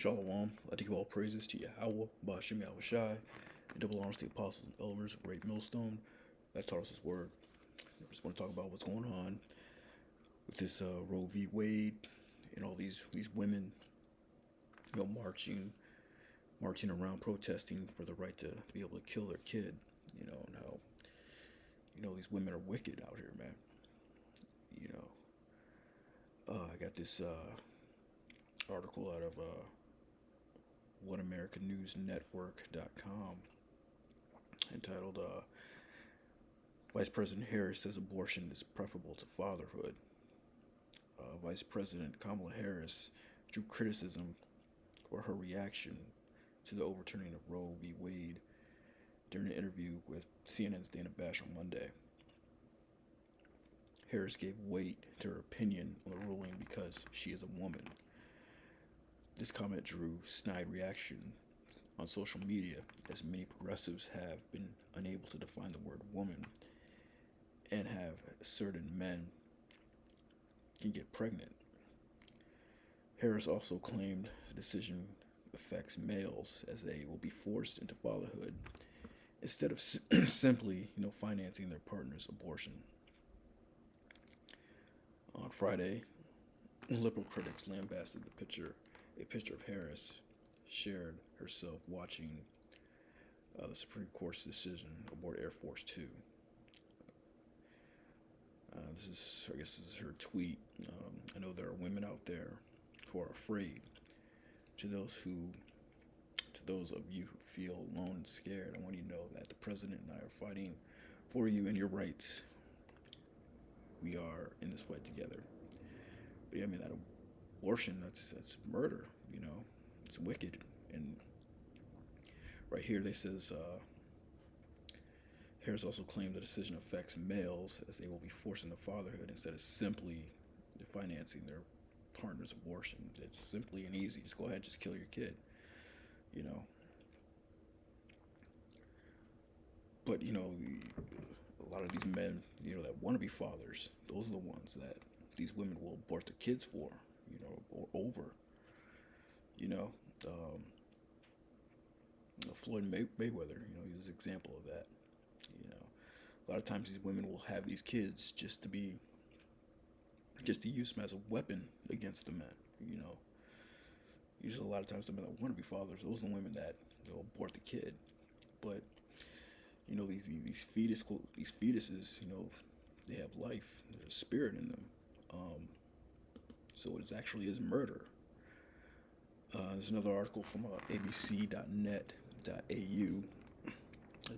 Shalom. I give all praises to Yahweh, Ba'ashem Yahweh Shai, and double honors to the apostles and elders of Great Millstone. That taught us His word. I just want to talk about what's going on with this Roe v. Wade and all these women, marching around protesting for the right to be able to kill their kid. And how these women are wicked out here, man. I got this article out of OneAmericanNewsNetwork.com entitled Vice President Harris says abortion is preferable to fatherhood. Vice President Kamala Harris drew criticism for her reaction to the overturning of Roe v. Wade during an interview with CNN's Dana Bash on Monday. Harris gave weight to her opinion on the ruling because she is a woman. This comment drew snide reaction on social media, as many progressives have been unable to define the word woman and have certain men can get pregnant. Harris also claimed the decision affects males, as they will be forced into fatherhood instead of simply, financing their partner's abortion. On Friday, liberal critics lambasted a picture of Harris shared herself watching the Supreme Court's decision aboard Air Force Two. This is her tweet. I know there are women out there who are afraid. To those of you who feel alone and scared, I want you to know that the president and I are fighting for you and your rights. We are in this fight together. But yeah, that abortion, that's murder, it's wicked. And right here they says Harris also claimed the decision affects males, as they will be forced into fatherhood instead of simply financing their partner's abortion. It's simply and easy. Just go ahead and just kill your kid, But, a lot of these men, that want to be fathers, those are the ones that these women will abort their kids for, or over. Floyd Mayweather, he's an example of that. A lot of times these women will have these kids just to use them as a weapon against the men. Usually a lot of times the men that want to be fathers, those are the women that abort the kid. But these fetuses, they have life. There's a spirit in them. So it actually is murder. There's another article from abc.net.au,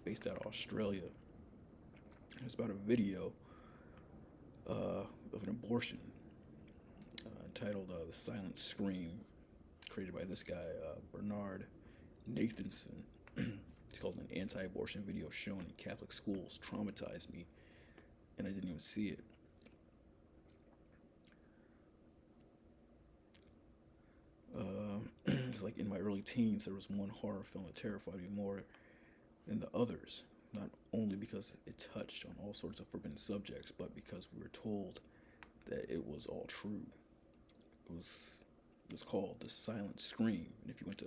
based out of Australia. It's about a video of an abortion entitled "The Silent Scream," created by this guy Bernard Nathanson. It's called "An Anti-Abortion Video Shown in Catholic Schools Traumatized Me, and I Didn't Even See It." It's like in my early teens, there was one horror film that terrified me more than the others, not only because it touched on all sorts of forbidden subjects, but because we were told that it was all true. It was called The Silent Scream, and if you went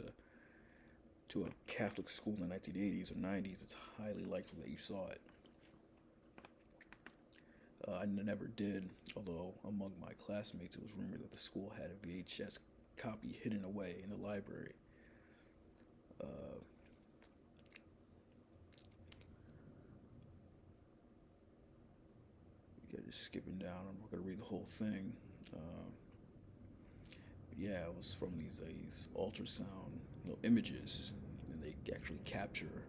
to a Catholic school in the 1980s or 90s, it's highly likely that you saw it. I never did, although among my classmates it was rumored that the school had a VHS copy hidden away in the library. Just skipping down, I'm not going to read the whole thing. It was from these ultrasound images, and they actually capture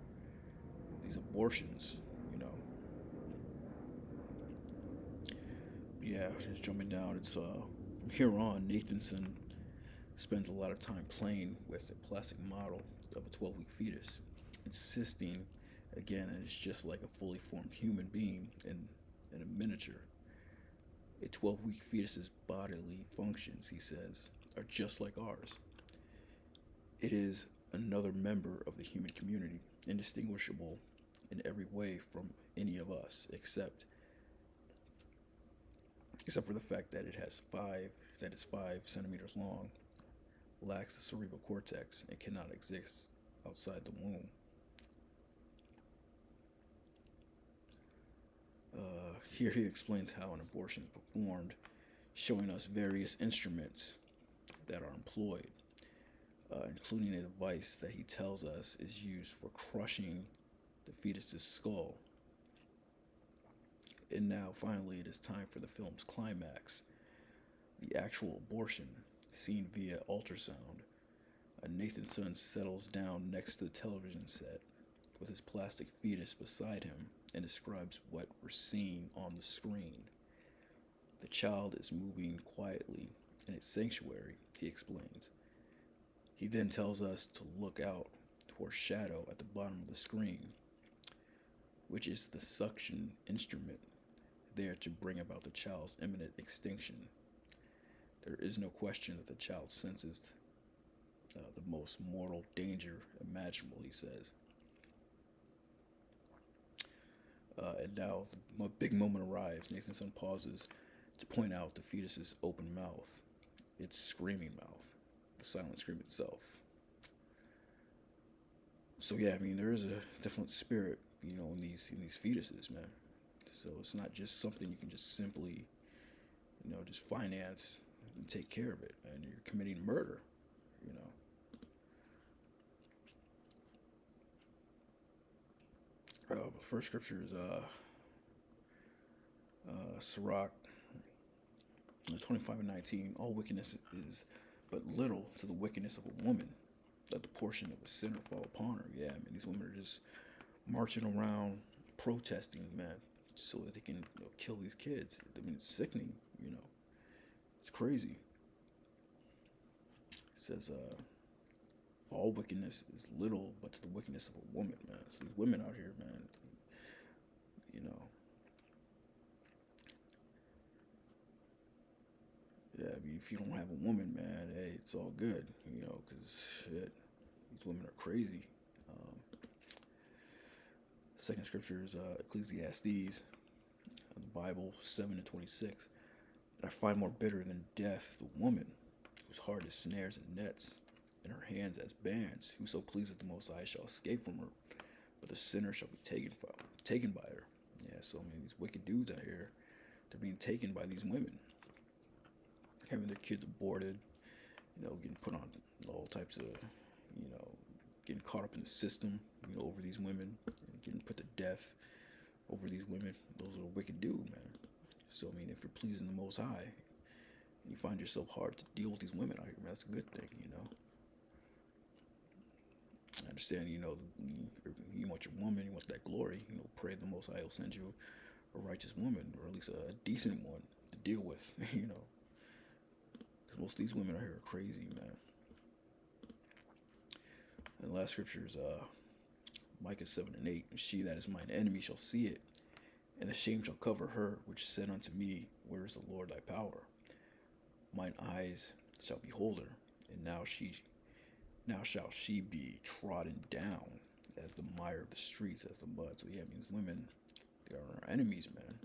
these abortions, just jumping down, it's from here on, Nathanson spends a lot of time playing with a plastic model of a 12-week fetus, insisting, again, it's just like a fully formed human being in a miniature. A 12-week fetus's bodily functions, he says, are just like ours. It is another member of the human community, indistinguishable in every way from any of us, except for the fact that it's 5 centimeters long, lacks the cerebral cortex and cannot exist outside the womb. Here he explains how an abortion is performed, showing us various instruments that are employed, including a device that he tells us is used for crushing the fetus's skull. And now, finally, it is time for the film's climax, the actual abortion, seen via ultrasound. Nathan Sun settles down next to the television set with his plastic fetus beside him and describes what we're seeing on the screen. The child is moving quietly in its sanctuary, he explains. He then tells us to look out for a shadow at the bottom of the screen, which is the suction instrument there to bring about the child's imminent extinction. There is no question that the child senses the most mortal danger imaginable, he says. And now the big moment arrives. Nathan Sun pauses to point out the fetus's open mouth, its screaming mouth, the silent scream itself. So yeah, I mean, there is a definite spirit, in these fetuses, man. So it's not just something you can just simply, just finance and take care of it, and you're committing murder, The first scripture is Sirach 25:19. All wickedness is but little to the wickedness of a woman. Let the portion of a sinner fall upon her. Yeah, man, these women are just marching around protesting, man, so that they can kill these kids. I mean, it's sickening, It's crazy. It says, all wickedness is little but to the wickedness of a woman, man. So these women out here, man, yeah, I mean, if you don't have a woman, man, hey, it's all good, because shit, these women are crazy. Second scripture is Ecclesiastes, the Bible 7:26. And I find more bitter than death the woman, whose heart is snares and nets, and her hands as bands. Whoso pleases the Most High shall escape from her, but the sinner shall be taken by her. Yeah, so I mean, these wicked dudes out here, they're being taken by these women, having their kids aborted, getting put on all types of, getting caught up in the system, over these women, and getting put to death over these women. Those are a wicked dude, man. So, I mean, if you're pleasing the Most High, and you find yourself hard to deal with these women out here, man, that's a good thing, I understand, you want your woman, you want that glory, pray the Most High will send you a righteous woman, or at least a decent one to deal with, because most of these women out here are crazy, man. And the last scripture is Micah 7:8. She that is mine enemy shall see it, and the shame shall cover her which said unto me, where is the Lord thy power? Mine eyes shall behold her, and now shall she be trodden down as the mire of the streets, as the mud. So yeah, I mean, these women, they are our enemies, man.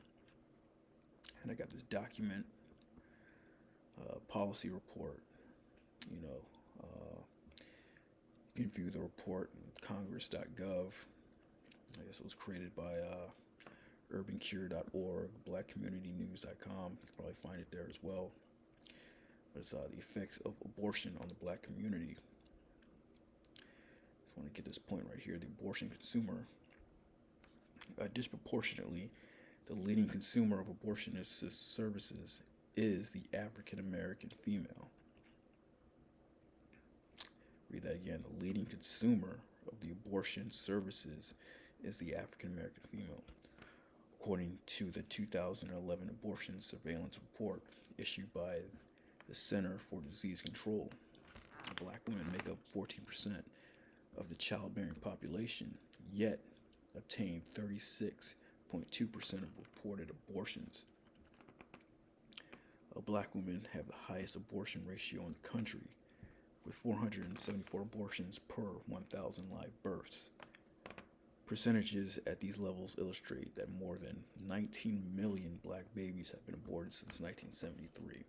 And I got this document, policy report, you can view the report at congress.gov. I guess it was created by urbancure.org, blackcommunitynews.com. You can probably find it there as well. But it's the effects of abortion on the black community. Just want to get this point right here. The abortion consumer, disproportionately, the leading consumer of abortionist services is the African American female. Read that again. The leading consumer of the abortion services is the African American female, according to the 2011 abortion surveillance report issued by the Center for Disease Control. Black women make up 14% of the childbearing population, yet obtain 36.2% of reported abortions. Black women have the highest abortion ratio in the country, with 474 abortions per 1,000 live births. Percentages at these levels illustrate that more than 19 million black babies have been aborted since 1973.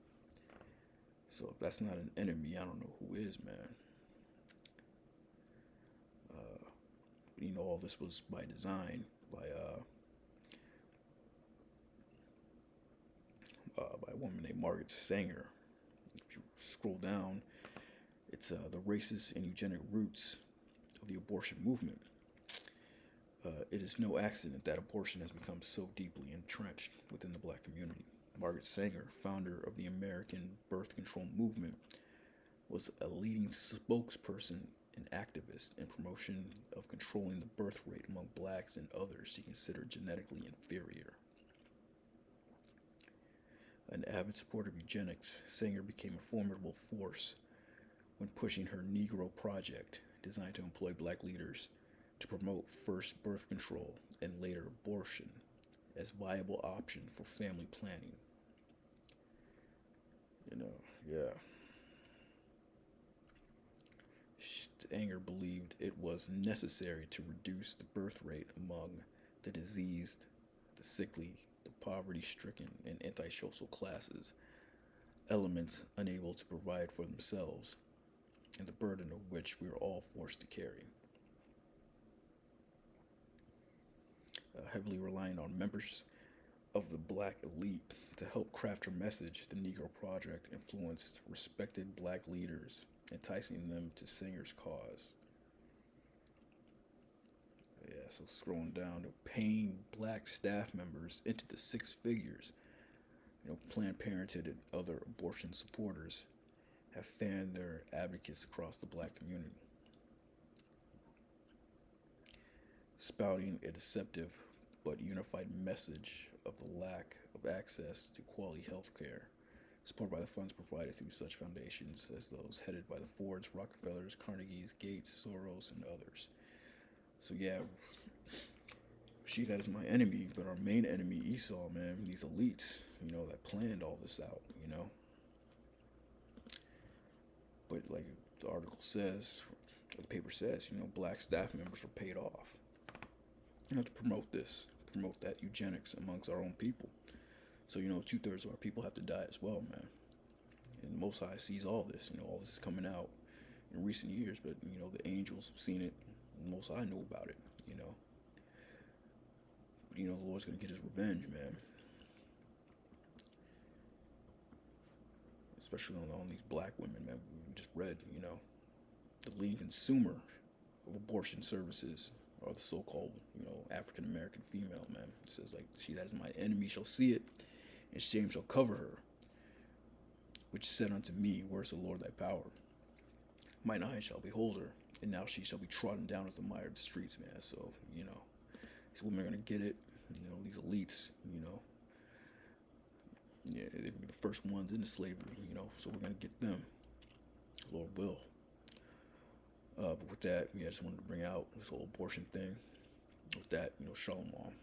So if that's not an enemy, I don't know who is, man. Uh, all this was by design by a woman named Margaret Sanger. If you scroll down, it's the racist and eugenic roots of the abortion movement. It is no accident that abortion has become so deeply entrenched within the black community. Margaret Sanger, founder of the American birth control movement, was a leading spokesperson and activist in promotion of controlling the birth rate among blacks and others she considered genetically inferior. An avid supporter of eugenics, Sanger became a formidable force when pushing her Negro Project, designed to employ black leaders to promote first birth control and later abortion as viable option for family planning. Yeah. Sanger believed it was necessary to reduce the birth rate among the diseased, the sickly, the poverty stricken, and antisocial classes, elements unable to provide for themselves, and the burden of which we are all forced to carry. Heavily relying on members of the black elite to help craft her message, the Negro Project influenced respected black leaders, enticing them to Sanger's cause. Yeah, so scrolling down to paying black staff members into the six figures. Planned Parenthood and other abortion supporters have fanned their advocates across the black community, spouting a deceptive but unified message of the lack of access to quality health care, supported by the funds provided through such foundations as those headed by the Fords, Rockefellers, Carnegies, Gates, Soros, and others. So yeah, she that is my enemy, but our main enemy, Esau, man, these elites, that planned all this out, But like the article says, the paper says, black staff members are paid off, to promote promote that eugenics amongst our own people. So, 2/3 of our people have to die as well, man. And the Most High sees all this. All this is coming out in recent years, but, the angels have seen it. The Most High know about it, the Lord's going to get his revenge, man. Especially on these black women, man. We just read, the leading consumer of abortion services are the so-called, African American female, man. It says, like, she that is my enemy shall see it, and shame shall cover her. Which said unto me, where's the Lord thy power? Mine eyes shall behold her, and now she shall be trodden down as the mire of the streets, man. So, these women are going to get it. These elites, yeah, they're going to be the first ones into slavery, so we're going to get them. Lord will. But with that, I just wanted to bring out this whole abortion thing. With that, shalom.